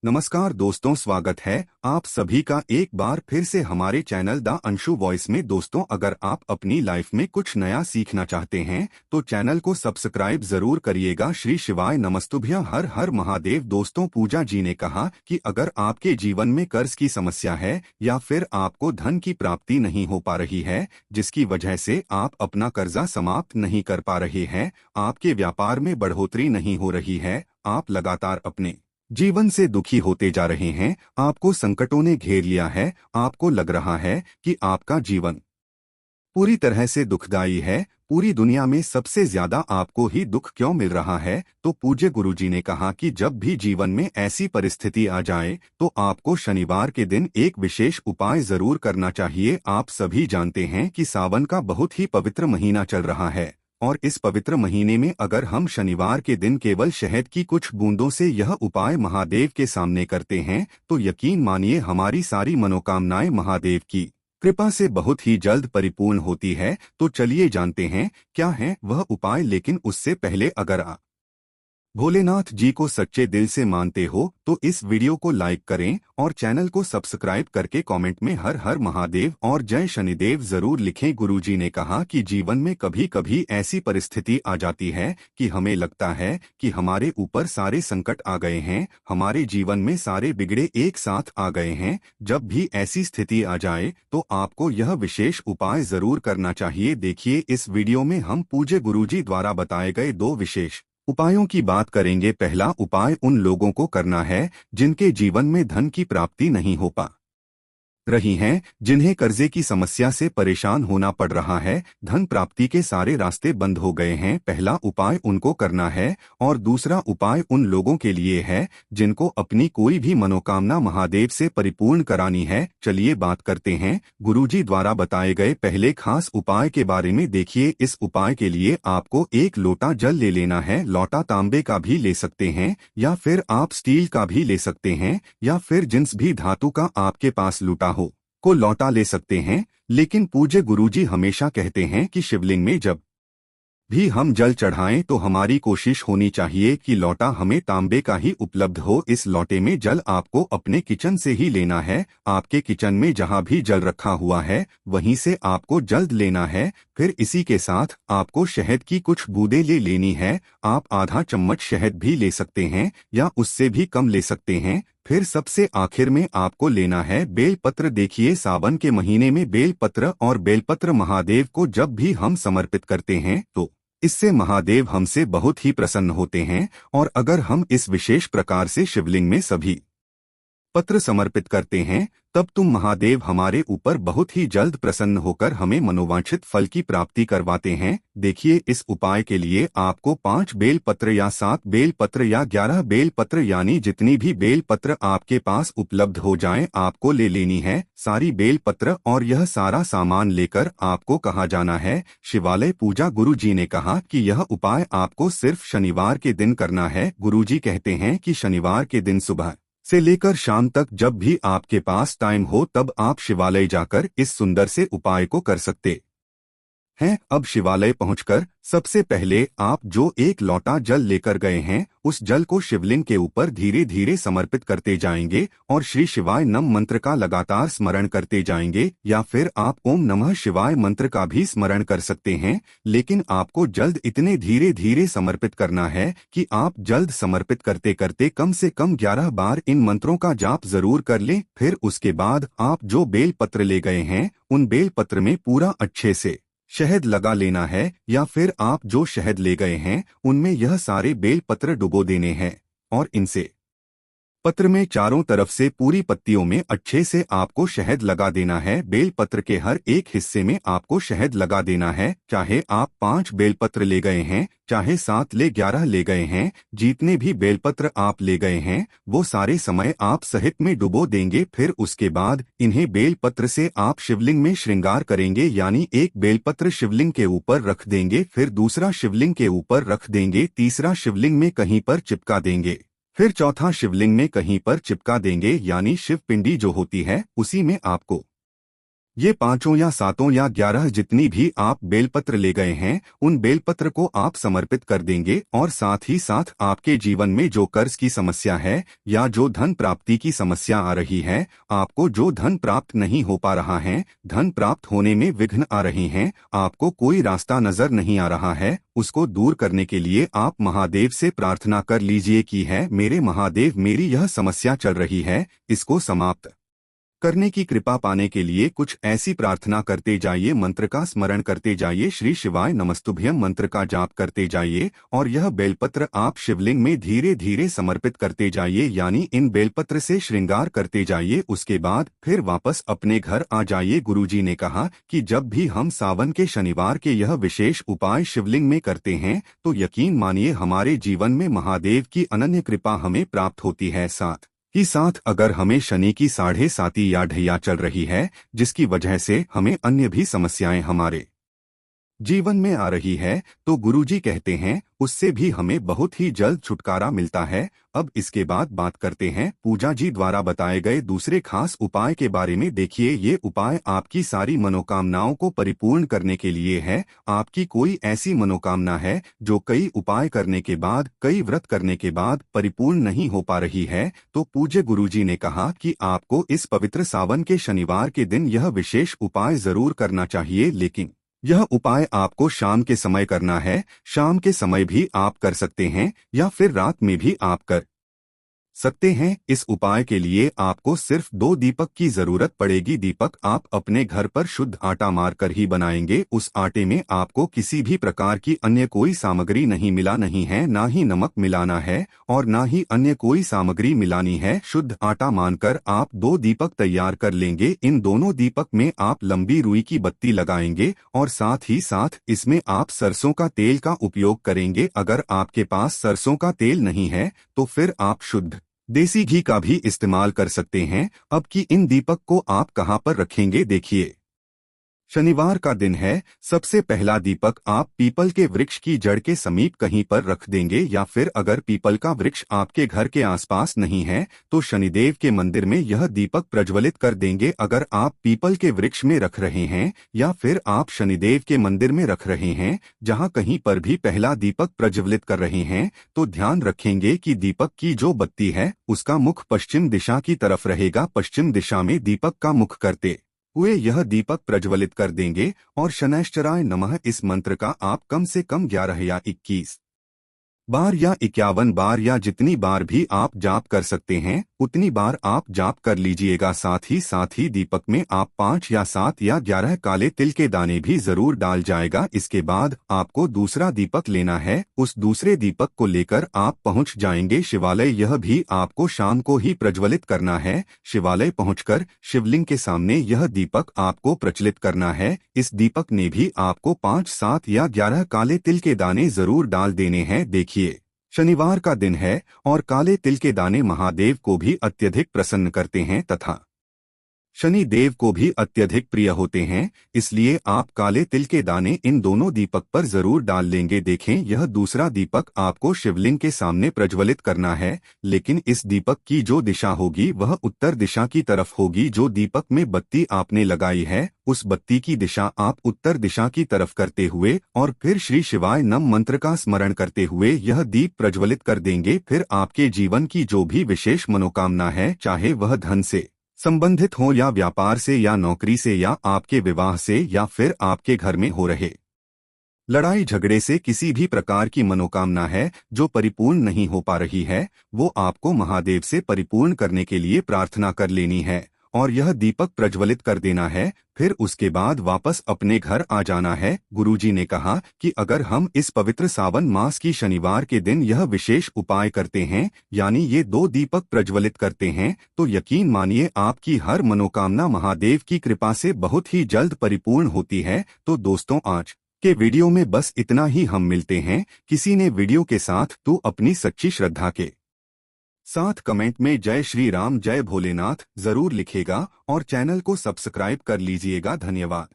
नमस्कार दोस्तों, स्वागत है आप सभी का एक बार फिर से हमारे चैनल द अंशु वॉइस में। दोस्तों, अगर आप अपनी लाइफ में कुछ नया सीखना चाहते हैं तो चैनल को सब्सक्राइब जरूर करिएगा। श्री शिवाय नमस्तुभ्यं, हर हर महादेव। दोस्तों, पूजा जी ने कहा कि अगर आपके जीवन में कर्ज की समस्या है या फिर आपको धन की प्राप्ति नहीं हो पा रही है, जिसकी वजह से आप अपना कर्जा समाप्त नहीं कर पा रहे हैं, आपके व्यापार में बढ़ोतरी नहीं हो रही है, आप लगातार अपने जीवन से दुखी होते जा रहे हैं, आपको संकटों ने घेर लिया है, आपको लग रहा है कि आपका जीवन पूरी तरह से दुखदायी है, पूरी दुनिया में सबसे ज्यादा आपको ही दुख क्यों मिल रहा है, तो पूज्य गुरुजी ने कहा कि जब भी जीवन में ऐसी परिस्थिति आ जाए तो आपको शनिवार के दिन एक विशेष उपाय जरूर करना चाहिए। आप सभी जानते हैं कि सावन का बहुत ही पवित्र महीना चल रहा है और इस पवित्र महीने में अगर हम शनिवार के दिन केवल शहद की कुछ बूंदों से यह उपाय महादेव के सामने करते हैं तो यकीन मानिए हमारी सारी मनोकामनाएं महादेव की कृपा से बहुत ही जल्द परिपूर्ण होती है। तो चलिए जानते हैं क्या है वह उपाय, लेकिन उससे पहले अगर आप भोलेनाथ जी को सच्चे दिल से मानते हो तो इस वीडियो को लाइक करें और चैनल को सब्सक्राइब करके कमेंट में हर हर महादेव और जय शनिदेव जरूर लिखें। गुरुजी ने कहा कि जीवन में कभी कभी ऐसी परिस्थिति आ जाती है कि हमें लगता है कि हमारे ऊपर सारे संकट आ गए हैं, हमारे जीवन में सारे बिगड़े एक साथ आ गए हैं। जब भी ऐसी स्थिति आ जाए तो आपको यह विशेष उपाय जरूर करना चाहिए। देखिए, इस वीडियो में हम पूज्य गुरुजी द्वारा बताए गए दो विशेष उपायों की बात करेंगे। पहला उपाय उन लोगों को करना है जिनके जीवन में धन की प्राप्ति नहीं हो पा रही हैं, जिन्हें कर्जे की समस्या से परेशान होना पड़ रहा है, धन प्राप्ति के सारे रास्ते बंद हो गए हैं। पहला उपाय उनको करना है और दूसरा उपाय उन लोगों के लिए है जिनको अपनी कोई भी मनोकामना महादेव से परिपूर्ण करानी है। चलिए बात करते हैं गुरुजी द्वारा बताए गए पहले खास उपाय के बारे में। देखिए, इस उपाय के लिए आपको एक लोटा जल ले लेना है। लोटा तांबे का भी ले सकते हैं या फिर आप स्टील का भी ले सकते हैं या फिर जिस भी धातु का आपके पास लूटा को लौटा ले सकते हैं। लेकिन पूज्य गुरुजी हमेशा कहते हैं कि शिवलिंग में जब भी हम जल चढ़ाएं तो हमारी कोशिश होनी चाहिए कि लौटा हमें तांबे का ही उपलब्ध हो। इस लौटे में जल आपको अपने किचन से ही लेना है। आपके किचन में जहां भी जल रखा हुआ है वहीं से आपको जल्द लेना है। फिर इसी के साथ आपको शहद की कुछ बूंदें ले लेनी है। आप आधा चम्मच शहद भी ले सकते हैं या उससे भी कम ले सकते हैं। फिर सबसे आखिर में आपको लेना है बेलपत्र। देखिए, सावन के महीने में बेलपत्र और बेलपत्र महादेव को जब भी हम समर्पित करते हैं तो इससे महादेव हमसे बहुत ही प्रसन्न होते हैं। और अगर हम इस विशेष प्रकार से शिवलिंग में सभी पत्र समर्पित करते हैं तब तुम महादेव हमारे ऊपर बहुत ही जल्द प्रसन्न होकर हमें मनोवांछित फल की प्राप्ति करवाते हैं। देखिए, इस उपाय के लिए आपको 5 बेल पत्र या 7 बेल पत्र या 11 बेल पत्र यानी जितनी भी बेल पत्र आपके पास उपलब्ध हो जाएं आपको ले लेनी है। सारी बेल पत्र और यह सारा सामान लेकर आपको कहाँ जाना है? शिवालय पूजा। गुरु जी ने कहा कि यह उपाय आपको सिर्फ शनिवार के दिन करना है। गुरु जी कहते हैं कि शनिवार के दिन सुबह से लेकर शाम तक जब भी आपके पास टाइम हो तब आप शिवालय जाकर इस सुंदर से उपाय को कर सकते हैं। अब शिवालय पहुंचकर सबसे पहले आप जो एक लोटा जल लेकर गए हैं उस जल को शिवलिंग के ऊपर धीरे धीरे समर्पित करते जाएंगे और श्री शिवाय नम मंत्र का लगातार स्मरण करते जाएंगे या फिर आप ओम नमः शिवाय मंत्र का भी स्मरण कर सकते हैं। लेकिन आपको जल्द इतने धीरे धीरे समर्पित करना है कि आप जल्द समर्पित करते करते कम से कम 11 बार इन मंत्रों का जाप जरूर कर लें। फिर उसके बाद आप जो बेल पत्र ले गए हैं उन बेल पत्र में पूरा अच्छे से शहद लगा लेना है या फिर आप जो शहद ले गए हैं उनमें यह सारे बेल पत्र डुबो देने हैं और इनसे पत्र में चारों तरफ से पूरी पत्तियों में अच्छे से आपको शहद लगा देना है। बेल पत्र के हर एक हिस्से में आपको शहद लगा देना है। चाहे आप 5 बेलपत्र ले गए हैं, चाहे 7 ले 11 ले गए हैं, जितने भी बेलपत्र आप ले गए हैं वो सारे समय आप सहित में डुबो देंगे। फिर उसके बाद इन्हें बेलपत्र से आप शिवलिंग में श्रृंगार करेंगे, यानी एक बेलपत्र शिवलिंग के ऊपर रख देंगे, फिर दूसरा शिवलिंग के ऊपर रख देंगे, तीसरा शिवलिंग में कहीं पर चिपका देंगे, फिर चौथा शिवलिंग में कहीं पर चिपका देंगे, यानी शिव पिंडी जो होती है उसी में आपको ये 5 या 7 या 11 जितनी भी आप बेलपत्र ले गए हैं उन बेलपत्र को आप समर्पित कर देंगे और साथ ही साथ आपके जीवन में जो कर्ज की समस्या है या जो धन प्राप्ति की समस्या आ रही है, आपको जो धन प्राप्त नहीं हो पा रहा है, धन प्राप्त होने में विघ्न आ रहे हैं, आपको कोई रास्ता नजर नहीं आ रहा है, उसको दूर करने के लिए आप महादेव से प्रार्थना कर लीजिए कि है मेरे महादेव, मेरी यह समस्या चल रही है, इसको समाप्त करने की कृपा पाने के लिए कुछ ऐसी प्रार्थना करते जाइए, मंत्र का स्मरण करते जाइए, श्री शिवाय नमस्तुभ्यम मंत्र का जाप करते जाइए और यह बेलपत्र आप शिवलिंग में धीरे धीरे समर्पित करते जाइए, यानी इन बेलपत्र से श्रृंगार करते जाइए। उसके बाद फिर वापस अपने घर आ जाइए। गुरुजी ने कहा कि जब भी हम सावन के शनिवार के यह विशेष उपाय शिवलिंग में करते हैं तो यकीन मानिए हमारे जीवन में महादेव की अनन्य कृपा हमें प्राप्त होती है। साथ ही साथ अगर हमें शनि की 7.5 या ढैया चल रही है जिसकी वजह से हमें अन्य भी समस्याएं हमारे जीवन में आ रही है तो गुरुजी कहते हैं उससे भी हमें बहुत ही जल्द छुटकारा मिलता है। अब इसके बाद बात करते हैं पूजा जी द्वारा बताए गए दूसरे खास उपाय के बारे में। देखिए, ये उपाय आपकी सारी मनोकामनाओं को परिपूर्ण करने के लिए है। आपकी कोई ऐसी मनोकामना है जो कई उपाय करने के बाद, कई व्रत करने के बाद परिपूर्ण नहीं हो पा रही है, तो पूज्य गुरुजी ने कहा कि आपको इस पवित्र सावन के शनिवार के दिन यह विशेष उपाय जरूर करना चाहिए। लेकिन यह उपाय आपको शाम के समय करना है। शाम के समय भी आप कर सकते हैं या फिर रात में भी आप कर सकते हैं। इस उपाय के लिए आपको सिर्फ 2 दीपक की जरूरत पड़ेगी। दीपक आप अपने घर पर शुद्ध आटा मारकर ही बनाएंगे। उस आटे में आपको किसी भी प्रकार की अन्य कोई सामग्री नहीं मिला नहीं है, ना ही नमक मिलाना है और ना ही अन्य कोई सामग्री मिलानी है। शुद्ध आटा मानकर आप 2 दीपक तैयार कर लेंगे। इन दोनों दीपक में आप लंबी रुई की बत्ती लगाएंगे और साथ ही साथ इसमें आप सरसों का तेल का उपयोग करेंगे। अगर आपके पास सरसों का तेल नहीं है तो फिर आप शुद्ध देसी घी का भी इस्तेमाल कर सकते हैं। अब कि इन दीपक को आप कहां पर रखेंगे, देखिए। शनिवार का दिन है। सबसे पहला दीपक आप पीपल के वृक्ष की जड़ के समीप कहीं पर रख देंगे, या फिर अगर पीपल का वृक्ष आपके घर के आसपास नहीं है तो शनिदेव के मंदिर में यह दीपक प्रज्वलित कर देंगे। अगर आप पीपल के वृक्ष में रख रहे हैं या फिर आप शनिदेव के मंदिर में रख रहे हैं, जहां कहीं पर भी पहला दीपक प्रज्वलित कर रहे हैं, तो ध्यान रखेंगे कि दीपक की जो बत्ती है उसका मुख पश्चिम दिशा की तरफ रहेगा। पश्चिम दिशा में दीपक का मुख करते हुए यह दीपक प्रज्वलित कर देंगे और शनैश्चराय नमः इस मंत्र का आप कम से कम 11 या 21 बार या 51 बार या जितनी बार भी आप जाप कर सकते हैं उतनी बार आप जाप कर लीजिएगा। साथ ही दीपक में आप 5 या 7 या 11 काले तिल के दाने भी जरूर डाल जाएगा। इसके बाद आपको दूसरा दीपक लेना है। उस दूसरे दीपक को लेकर आप पहुंच जाएंगे शिवालय। यह भी आपको शाम को ही प्रज्वलित करना है। शिवालय पहुंचकर शिवलिंग के सामने यह दीपक आपको प्रज्वलित करना है। इस दीपक ने भी आपको 5, 7 या 11 काले तिल के दाने जरूर डाल देने हैं। देखिए, शनिवार का दिन है और काले तिल के दाने महादेव को भी अत्यधिक प्रसन्न करते हैं तथा शनि देव को भी अत्यधिक प्रिय होते हैं, इसलिए आप काले तिल के दाने इन दोनों दीपक पर जरूर डाल लेंगे। देखें, यह दूसरा दीपक आपको शिवलिंग के सामने प्रज्वलित करना है, लेकिन इस दीपक की जो दिशा होगी वह उत्तर दिशा की तरफ होगी। जो दीपक में बत्ती आपने लगाई है उस बत्ती की दिशा आप उत्तर दिशा की तरफ करते हुए और फिर श्री शिवाय नम मंत्र का स्मरण करते हुए यह दीप प्रज्वलित कर देंगे। फिर आपके जीवन की जो भी विशेष मनोकामना है, चाहे वह धन से संबंधित हो या व्यापार से या नौकरी से या आपके विवाह से या फिर आपके घर में हो रहे लड़ाई झगड़े से, किसी भी प्रकार की मनोकामना है जो परिपूर्ण नहीं हो पा रही है, वो आपको महादेव से परिपूर्ण करने के लिए प्रार्थना कर लेनी है और यह दीपक प्रज्वलित कर देना है। फिर उसके बाद वापस अपने घर आ जाना है। गुरुजी ने कहा कि अगर हम इस पवित्र सावन मास की शनिवार के दिन यह विशेष उपाय करते हैं, यानी ये 2 दीपक प्रज्वलित करते हैं, तो यकीन मानिए आपकी हर मनोकामना महादेव की कृपा से बहुत ही जल्द परिपूर्ण होती है। तो दोस्तों, आज के वीडियो में बस इतना ही। हम मिलते हैं किसी ने वीडियो के साथ। तो अपनी सच्ची श्रद्धा के साथ कमेंट में जय श्री राम, जय भोलेनाथ जरूर लिखेगा और चैनल को सब्सक्राइब कर लीजिएगा। धन्यवाद।